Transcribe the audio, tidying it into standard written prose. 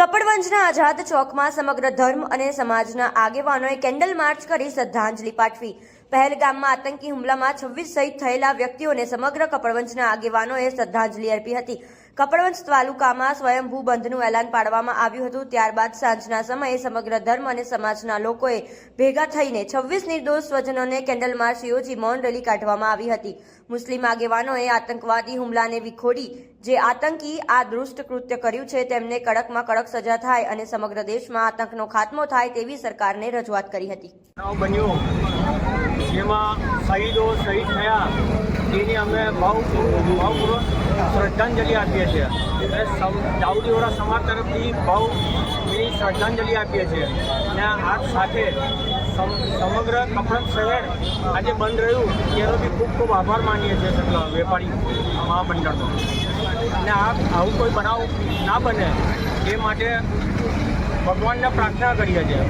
કપડવંજના આઝાદ ચોકમાં સમગ્ર ધર્મ અને સમાજના આગેવાનોએ કેન્ડલ માર્ચ કરી શ્રદ્ધાંજલિ પાઠવી। પહેલગામમાં આતંકી હુમલામાં 26 શહીદ થયેલા વ્યક્તિઓને સમગ્ર કપડવંજના આગેવાનોએ શ્રદ્ધાંજલિ અર્પી હતી। કપડવંજ તાલુકામાં સ્વયંભૂ બંધનું એલાન પાડવામાં આવ્યું હતું। ત્યારબાદ સાંજના સમયે સમગ્ર ધર્મ અને સમાજના લોકોએ ભેગા થઈને 26 નિર્દોષ સ્વજનોને કેન્ડલ માર્ચ યોજી મૌન રેલી કાઢવામાં આવી હતી। મુસ્લિમ આગેવાનોએ આતંકવાદી હુમલાને વિખોડી જે આતંકી આ દુષ્ટ કૃત્ય કર્યું છે તેમને કડકમાં કડક સજા થાય અને સમગ્ર દેશમાં આતંકનો ખાત્મો થાય તેવી સરકારને રજૂઆત કરી હતી। જેમાં શહીદો શહીદ થયા તેની અમે ભાવપૂર્વક શ્રદ્ધાંજલિ આપીએ છીએ અને દાઉદીવાળા સમાજ તરફથી ભાવની શ્રદ્ધાંજલિ આપીએ છીએ અને આ સાથે સમગ્ર કપડવંજ શહેર આજે બંધ રહ્યું તેનો બી ખૂબ ખૂબ આભાર માનીએ છીએ વેપારી મહામંડળનો અને આવું કોઈ બનાવ ના બને એ માટે ભગવાનને પ્રાર્થના કરીએ છીએ।